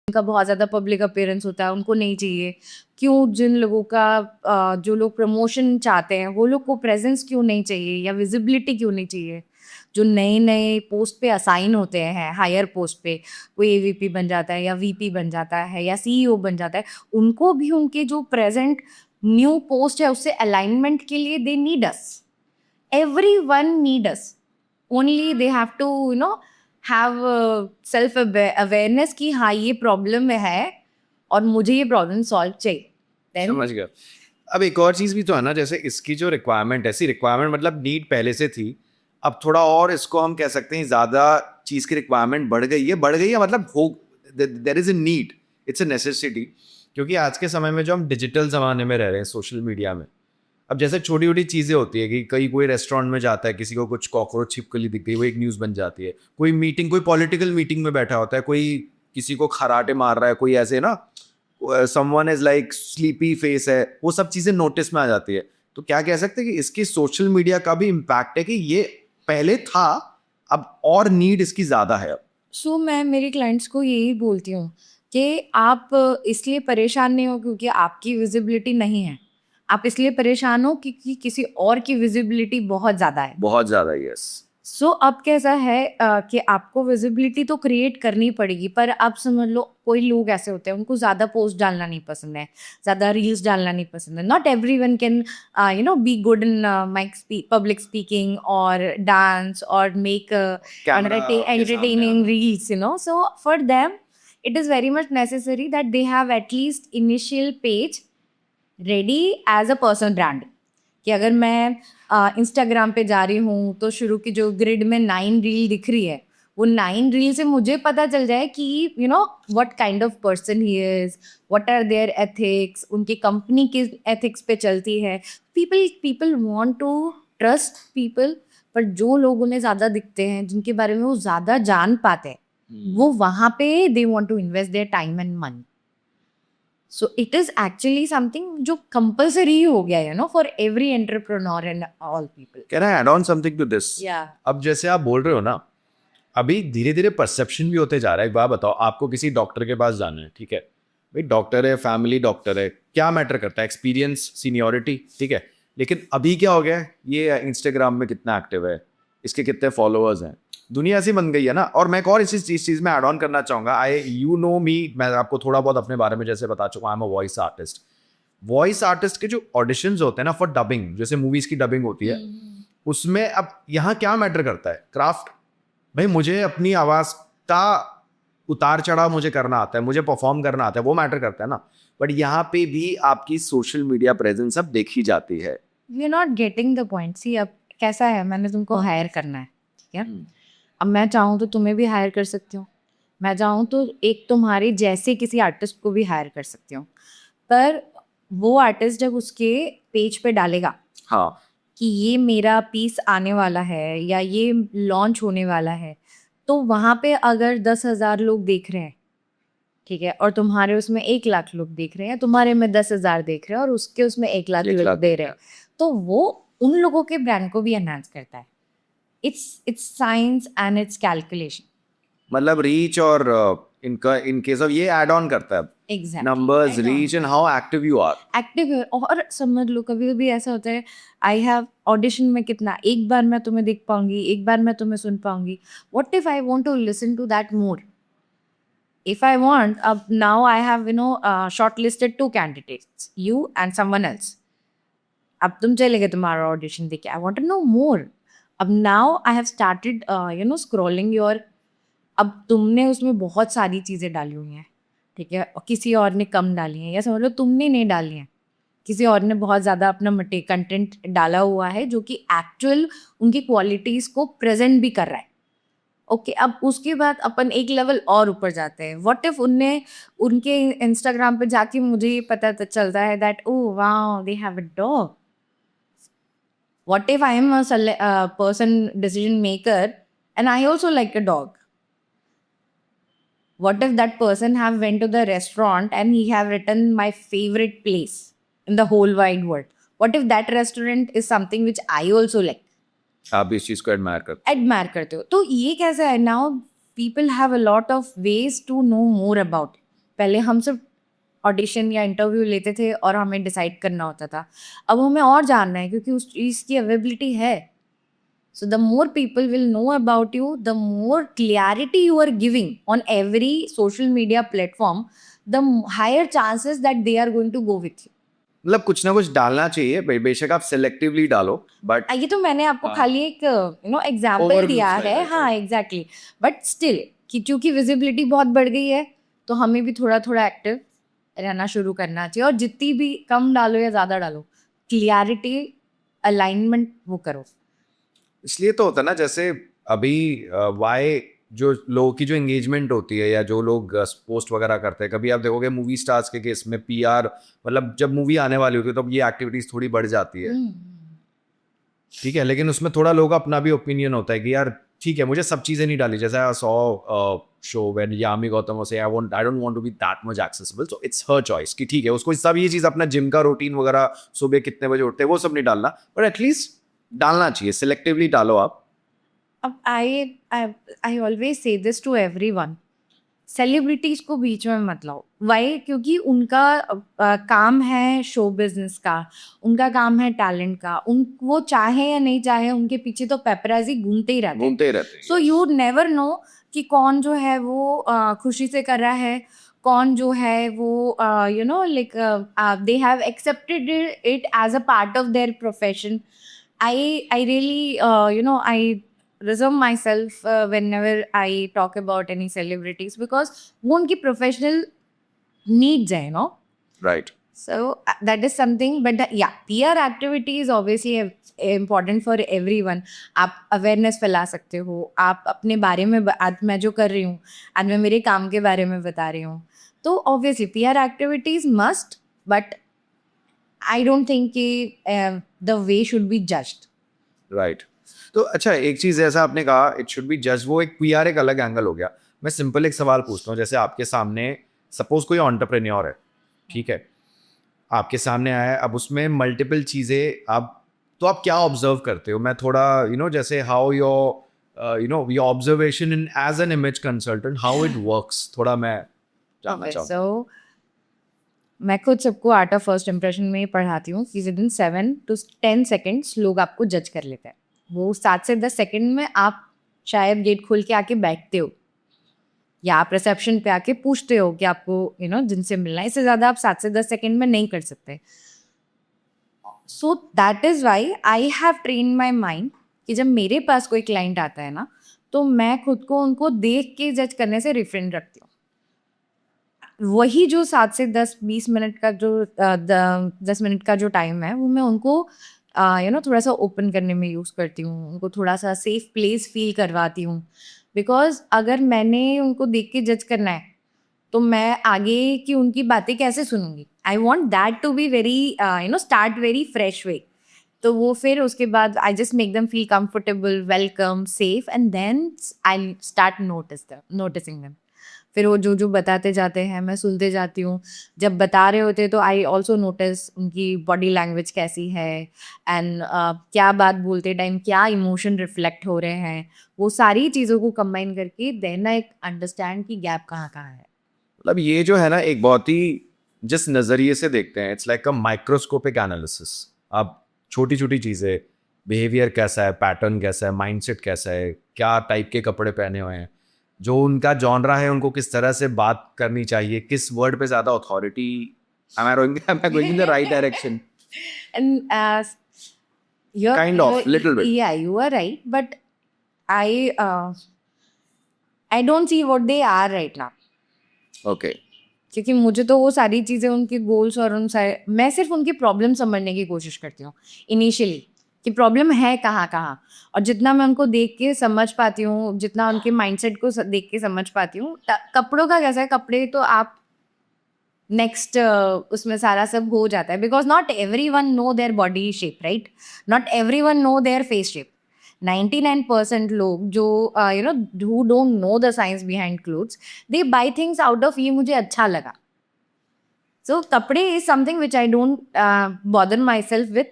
उनका बहुत ज़्यादा पब्लिक अपीयरेंस होता है, उनको नहीं चाहिए। क्यों जिन लोगों का जो लोग प्रमोशन चाहते हैं, वो लोग को प्रेज़ेंस क्यों नहीं चाहिए या विज़िबिलिटी क्यों नहीं चाहिए? जो नए-नए पोस्ट पे असाइन होते हैं, हायर पोस्ट पे, कोई एवीपी बन जाता है या वीपी बन जाता है या सीईओ बन जाता है, उनको भी उनके जो प्रेज़ेंट न्यू पोस्ट है, उससे अलाइनमेंट के लिए they need us. Everyone need us. Only they have to, have self awareness कि हाँ ये प्रॉब्लम है और मुझे ये प्रॉब्लम सॉल्व चाहिए। Then समझ गया। अब एक और चीज भी तो है ना, जैसे इसकी जो रिक्वायरमेंट है, ऐसी रिक्वायरमेंट मतलब नीड पहले से थी, अब थोड़ा और इसको हम कह सकते हैं ज्यादा चीज की रिक्वायरमेंट बढ़ गई है मतलब हो, there is a need, it's a necessity. क्योंकि आज के समय में जो हम डिजिटल जमाने में रह रहे हैं, सोशल मीडिया में, अब जैसे छोटी छोटी चीजें होती है कि कोई रेस्टोरेंट में जाता है, किसी को कुछ कॉकरोच छिपकली दिख गई, वो एक न्यूज बन जाती है। कोई मीटिंग, कोई पॉलिटिकल मीटिंग में बैठा होता है, कोई किसी को खराटे मार रहा है, कोई ऐसे ना, someone is like sleepy face है, वो सब चीजें नोटिस में आ जाती है। तो क्या कह सकते हैं कि इसकी सोशल मीडिया का भी इम्पैक्ट है कि ये पहले था, अब और नीड इसकी ज्यादा है अब। सो मैं मेरे क्लाइंट्स को यही बोलती हूँ कि आप इसलिए परेशान नहीं हो क्योंकि आपकी विजिबिलिटी नहीं है। आप इसलिए परेशान हो क्योंकि किसी और की विजिबिलिटी बहुत ज़्यादा है। बहुत ज्यादा, यस। सो अब कैसा है कि आपको विजिबिलिटी तो क्रिएट करनी पड़ेगी, पर आप समझ लो कोई लोग ऐसे होते हैं उनको ज़्यादा पोस्ट डालना नहीं पसंद है, ज़्यादा रील्स डालना नहीं पसंद है। Not everyone can be good in public speaking और डांस और मेक कैमरा के सामने entertaining आना। reels, so for them it is very much necessary that they have at least initial page ready as a personal brand। कि अगर मैं Instagram पे जा रही हूँ तो शुरू की जो ग्रिड में 9 रील दिख रही है, वो 9 रील से मुझे पता चल जाए कि what kind of person he is, what are their ethics, उनकी कंपनी के एथिक्स पे चलती है। People want to trust people, पर जो लोग उन्हें ज़्यादा दिखते हैं, जिनके बारे में वो ज़्यादा जान पाते हैं, वो वहाँ पे they want to invest their time and money. So it is actually something जो compulsory ही हो गया है for every entrepreneur and all people. Can I add on something to this? Yeah. अब जैसे आप बोल रहे हो ना, अभी धीरे धीरे परसेप्शन भी होते जा रहा है। एक बात बताओ, आपको किसी डॉक्टर के पास जाना है, ठीक है भाई, डॉक्टर है, फैमिली डॉक्टर है, क्या मैटर करता है? एक्सपीरियंस, सीनियोरिटी, ठीक है। लेकिन अभी क्या हो गया है, ये इंस्टाग्राम में कितना एक्टिव है, इसके कितने फॉलोअर्स हैं, दुनिया ऐसी बन गई है ना। और मैं एक और इस चीज में ऐड ऑन करना चाहूंगा। मैं आपको थोड़ा बहुत अपने बारे में जैसे बता चुका हूँ, I am a voice artist. Voice artist के जो ऑडिशंस होते हैं ना फॉर डबिंग, जैसे मूवीज की डबिंग होती है, उसमें अब यहाँ क्या मैटर करता है? क्राफ्ट। भाई मुझे अपनी आवाज का उतार चढ़ाव मुझे करना आता है, मुझे परफॉर्म करना आता है, वो मैटर करता है ना। बट यहाँ पे भी आपकी सोशल मीडिया प्रेजेंस अब देखी जाती है। You're not getting the point. See, अब कैसा है, मैंने तुमको हायर करना है, ठीक है। अब मैं चाहूँ तो तुम्हें भी हायर कर सकती हूँ, मैं चाहूँ तो एक तुम्हारे जैसे किसी आर्टिस्ट को भी हायर कर सकती हूँ। पर वो आर्टिस्ट जब उसके पेज पे डालेगा हाँ, कि ये मेरा पीस आने वाला है या ये लॉन्च होने वाला है, तो वहाँ पे अगर 10,000 लोग देख रहे हैं, ठीक है, और तुम्हारे उसमें 1 लाख लोग देख रहे हैं, तुम्हारे में 10,000 देख रहे हैं और उसके उसमें 1 लाख 1 लोग लाख दे रहे हैं, तो वो उन लोगों के ब्रांड को भी एनहांस करता है। It's science and it's calculation. मतलब रीच और इनका इन केस ऑफ ये ऐड ऑन करता है Exactly. Numbers, Add on. Reach and how active you are. Active है। और समझ लो कभी कभी ऐसा होता है, आई हैव ऑडिशन में कितना, एक बार मैं तुम्हें देख पाऊंगी, एक बार मैं तुम्हें सुन पाऊंगी। What if I want to listen to that more? If I want, अब now I have shortlisted 2 candidates, you and someone else. अब तुम चले गए तुम्हारा ऑडिशन देके, I want to know more. अब now I have started scrolling your, अब तुमने उसमें बहुत सारी चीज़ें डाली हुई हैं, ठीक है, और किसी और ने कम डाली हैं, या समझ लो तुमने नहीं डाली हैं, किसी और ने बहुत ज़्यादा अपना कंटेंट डाला हुआ है जो कि एक्चुअल उनकी क्वालिटीज़ को प्रेजेंट भी कर रहा है। ओके, अब उसके बाद अपन एक लेवल और ऊपर जाते हैं। व्हाट इफ उनके इंस्टाग्राम पे जाके मुझे ये पता चलता है that oh wow they have a dog. What if I am a person decision maker and I also like a dog? What if that person have went to the restaurant and he have written my favorite place in the whole wide world? What if that restaurant is something which I also like? आप इस चीज को Admire करते हो, तो ये कैसा है? Now people have a lot of ways to know more about it. पहले हम सिर्फ ऑडिशन या इंटरव्यू लेते थे और हमें डिसाइड करना होता था, अब हमें और जानना है क्योंकि उस चीज़ की अवेलेबिलिटी है. So the more people will know about you, the more clarity you are giving on every social media platform, the higher chances that they are going to go with you. मतलब कुछ ना कुछ डालना चाहिए, बेशक आप selectively डालो, but ये तो मैंने आपको हाँ. खाली एक एग्जाम्पल Overview दिया slide, है. right, हाँ, एग्जैक्टली. बट स्टिल कि क्योंकि विजिबिलिटी बहुत बढ़ गई है तो हमें भी थोड़ा थोड़ा एक्टिव रहना शुरू करना चाहिए. और जितनी भी कम डालो या ज़्यादा डालो, क्लियरिटी, अलाइनमेंट वो करो. इसलिए तो होता है ना, जैसे अभी वाई जो लोगों की जो एंगेजमेंट होती है या जो लोग पोस्ट वगैरह करते हैं, कभी आप देखोगे मूवी स्टार्स के केस में पीआर, मतलब जब मूवी आने वाली होती है तो ये एक्टिविटीज थोड़ी बढ़ जाती है, ठीक है, लेकिन उसमें थोड़ा लोगों का अपना भी ओपिनियन होता है कि यार ठीक है, मुझे सब चीज़ें नहीं डाली. जैसे I saw show when Yami Gautam से I don't want to be that much accessible, so it's her choice कि ठीक है, उसको सब ये चीज़ अपना जिम का रूटीन वगैरह, सुबह कितने बजे उठते हैं, वो सब नहीं डालना, बट एटलीस्ट डालना चाहिए, सिलेक्टिवली डालो आप. अब I always say this to everyone, celebrities को बीच में मत लाओ. वाई? क्योंकि उनका काम है शो बिजनेस का, उनका काम है टैलेंट का. वो चाहे या नहीं चाहे, उनके पीछे तो पेपराजी घूमते ही रहते हैं. घूमते ही रहते हैं. सो यू नेवर नो कि कौन जो है वो खुशी से कर रहा है, कौन जो है वो like they have accepted it as a part of their profession. I really I reserve myself whenever I talk about any celebrities because वो उनकी professional needs है, right. So that is something. But yeah, PR activity is obviously important for everyone. आप awareness फैला सकते हो, आप अपने बारे में आज मैं जो कर रही हूँ, आज मैं मेरे काम के बारे में बता रही हूँ, तो obviously PR activities must, but I don't think कि the way should be judged. Right. तो अच्छा, एक चीज़ ऐसा आपने कहा इट शुड बी जज, वो एक पीआर एक अलग एंगल हो गया. मैं सिंपल एक सवाल पूछता हूँ, जैसे आपके सामने सपोज कोई एंटरप्रेन्योर है, ठीक है, आपके सामने आया है, अब उसमें मल्टीपल चीज़ें तो आप क्या ऑब्जर्व करते हो? मैं थोड़ा जैसे how your observation in as an image consultant, how it works, थोड़ा मैं जानना चाहूँ. So मैं खुद सबको आर्ट ऑफ फर्स्ट इंप्रेशन में ही पढ़ाती हूँ कि विद इन 7 to 10 सेकेंड्स लोग आपको जज कर लेते हैं. वो 7 से 10 सेकेंड में आप शायद गेट खोल के आके बैठते हो या आप रिसेप्शन पे आके पूछते हो कि आपको जिनसे मिलना है. इससे ज़्यादा आप 7 से 10 सेकेंड में नहीं कर सकते. So that is why I have train my mind कि जब मेरे पास कोई क्लाइंट आता है ना, तो मैं खुद को उनको देख के जज करने से रिफ्रेन रखती हूँ. वही जो 7 से 10-20 मिनट का जो 10 मिनट का जो टाइम है, वो मैं उनको थोड़ा सा ओपन करने में यूज़ करती हूँ, उनको थोड़ा सा सेफ प्लेस फील करवाती हूँ. बिकॉज अगर मैंने उनको देख के जज करना है तो मैं आगे की उनकी बातें कैसे सुनूंगी? I want that to be very start very fresh way. तो वो फिर उसके बाद I just make them feel comfortable, welcome, safe, and then I start noticing them. फिर वो जो जो बताते जाते हैं मैं सुनते जाती हूँ. जब बता रहे होते तो आई ऑल्सो नोटिस उनकी बॉडी लैंग्वेज कैसी है एंड क्या बात बोलते टाइम क्या इमोशन रिफ्लेक्ट हो रहे हैं. वो सारी चीज़ों को कंबाइन करके देन आई अंडरस्टैंड कि गैप कहाँ कहाँ है. मतलब ये जो है ना, एक बहुत ही जिस नज़रिए से देखते हैं, it's like a microscopic analysis. आप छोटी छोटी चीज़ें, बिहेवियर कैसा है, पैटर्न कैसा है, माइंडसेट कैसा है, क्या टाइप के कपड़े पहने हुए हैं, जो उनका जॉनरा है, उनको किस तरह से बात करनी चाहिए, किस वर्ड पे ज़्यादा authority, am I going in the right direction? And you're Kind of, little bit. Yeah, you are right, but I don't see what they are right now. Okay. क्योंकि मुझे तो वो सारी चीज़ें उनके गोल्स और मैं सिर्फ उनकी प्रॉब्लम समझने की कोशिश करती हूँ इनिशियली कि प्रॉब्लम है कहाँ कहाँ. और जितना मैं उनको देख के समझ पाती हूँ, जितना उनके माइंडसेट को देख के समझ पाती हूँ. कपड़ों का कैसा है, कपड़े तो आप नेक्स्ट उसमें सारा सब हो जाता है. Because not every one know their body shape, right? Not every one know their face shape. 99% लोग जो who don't know the science behind clothes, they buy things out of ये मुझे अच्छा लगा. So कपड़े is something which I don't bother myself with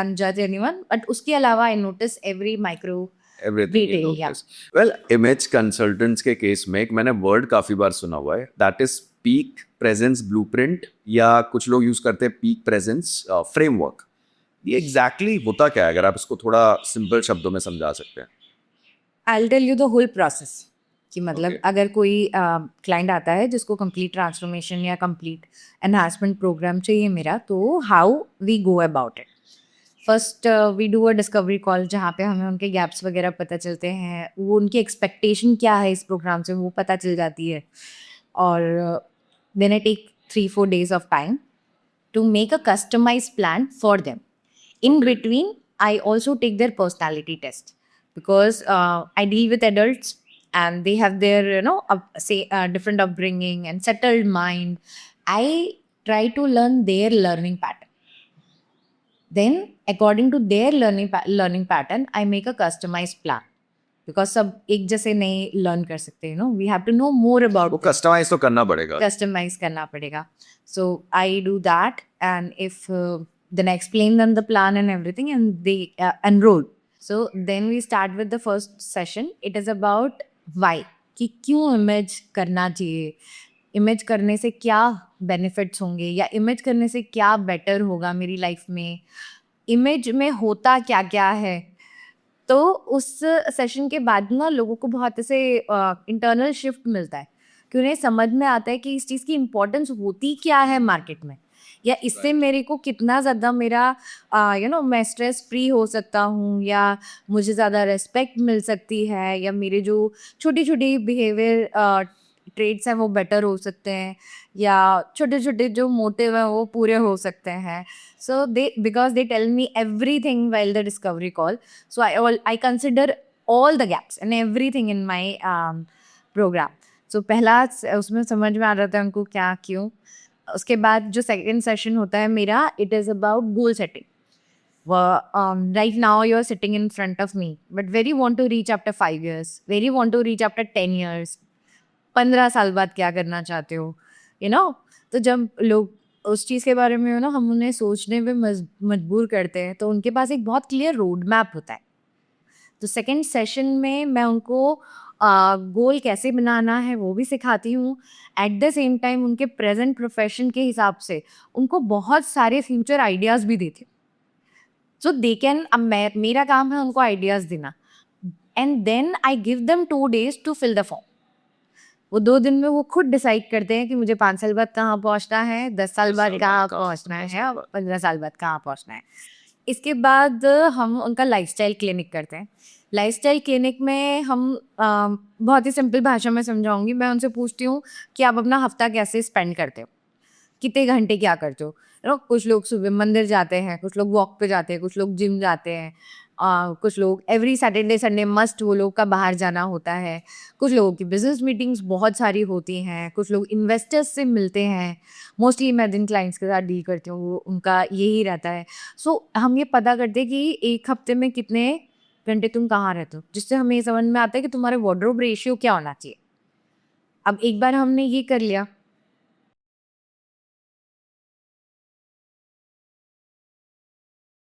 and judge anyone. But उसके अलावा I notice every micro Everything you detail. Yeah. notice. Well, image consultants के case में एक मैंने वर्ड काफ़ी बार सुना हुआ है, that is peak presence blueprint या कुछ लोग यूज़ करते हैं पीक प्रेजेंस फ्रेमवर्क, ये एग्जैक्टली होता क्या है, अगर आप इसको थोड़ा सिंपल शब्दों में समझा सकते हैं? I tell you the whole process कि मतलब Okay. अगर कोई क्लाइंट आता है जिसको कंप्लीट ट्रांसफॉर्मेशन या कंप्लीट एनहांसमेंट प्रोग्राम चाहिए मेरा, तो how we go about it. First we do a discovery call जहाँ पे हमें उनके गैप्स वगैरह पता चलते हैं, वो उनकी एक्सपेक्टेशन क्या है इस प्रोग्राम से वो पता चल जाती है। और then I take 3-4 days of time to make a customized plan for them. In between, I also take their personality test because I deal with adults and they have their, different upbringing and settled mind. I try to learn their learning pattern. Then, according to their learning pattern, I make a customized plan. Because सब एक जैसे नहीं learn कर सकते, we have to know more about वो them. Customise तो करना पड़ेगा। Customize करना पड़ेगा. So I do that, and if then I explain them the plan and everything, and they enroll. So then we start with the first session. It is about why, कि क्यों image करना चाहिए, image करने से क्या benefits होंगे या image करने से क्या बेटर होगा मेरी लाइफ में, इमेज में होता क्या क्या है। तो उस सेशन के बाद ना लोगों को बहुत ऐसे इंटरनल शिफ्ट मिलता है कि उन्हें समझ में आता है कि इस चीज़ की इम्पोर्टेंस होती क्या है मार्केट में, या इससे मेरे को कितना ज़्यादा मेरा मैं स्ट्रेस फ्री हो सकता हूँ, या मुझे ज़्यादा रिस्पेक्ट मिल सकती है, या मेरे जो छोटी छोटी बिहेवियर ट्रेड्स हैं वो बेटर हो सकते हैं, या छोटे छोटे जो मोटिव हैं वो पूरे हो सकते हैं। So they because they tell me everything while the discovery call, so I consider all the gaps and everything in my program. So पहला उसमें समझ में आ जाता है उनको क्या क्यों। उसके बाद जो सेकंड सेशन होता है मेरा, it is about goal setting. Right now you're sitting in front of me, but where you want to reach after 5 years, where you want to reach after 10 years, 15 साल बाद क्या करना चाहते हो, तो जब लोग उस चीज़ के बारे में हम उन्हें सोचने पे मजबूर करते हैं, तो उनके पास एक बहुत क्लियर रोड मैप होता है। तो सेकंड सेशन में मैं उनको गोल कैसे बनाना है वो भी सिखाती हूँ। एट द सेम टाइम उनके प्रेजेंट प्रोफेशन के हिसाब से उनको बहुत सारे फ्यूचर आइडियाज़ भी देती हूँ। सो दे कैन, अब मेरा काम है उनको आइडियाज़ देना, and then I give them 2 days to fill the form. वो 2 दिन में वो खुद डिसाइड करते हैं कि मुझे 5 साल बाद कहाँ पहुँचना है, 10 साल बाद कहाँ पहुँचना है, 15 साल बाद कहाँ पहुँचना है। इसके बाद हम उनका लाइफस्टाइल क्लिनिक करते हैं। लाइफस्टाइल क्लिनिक में हम बहुत ही सिंपल भाषा में समझाऊंगी। मैं उनसे पूछती हूँ कि आप अपना हफ्ता कैसे स्पेंड करते हो, कितने घंटे क्या करते हो। कुछ लोग सुबह मंदिर जाते हैं, कुछ लोग वॉक पे जाते हैं, कुछ लोग जिम जाते हैं, कुछ लोग एवरी सैटरडे संडे मस्ट वो लोग का बाहर जाना होता है, कुछ लोगों की बिजनेस मीटिंग्स बहुत सारी होती हैं, कुछ लोग इन्वेस्टर्स से मिलते हैं। मोस्टली मैं जिन क्लाइंट्स के साथ डील करती हूँ वो उनका यही रहता है। सो हम ये पता करते हैं कि एक हफ्ते में कितने घंटे तुम कहाँ रहते हो, जिससे हमें ये समझ में आता है कि तुम्हारे वार्डरोब रेशियो क्या होना चाहिए। अब एक बार हमने ये कर लिया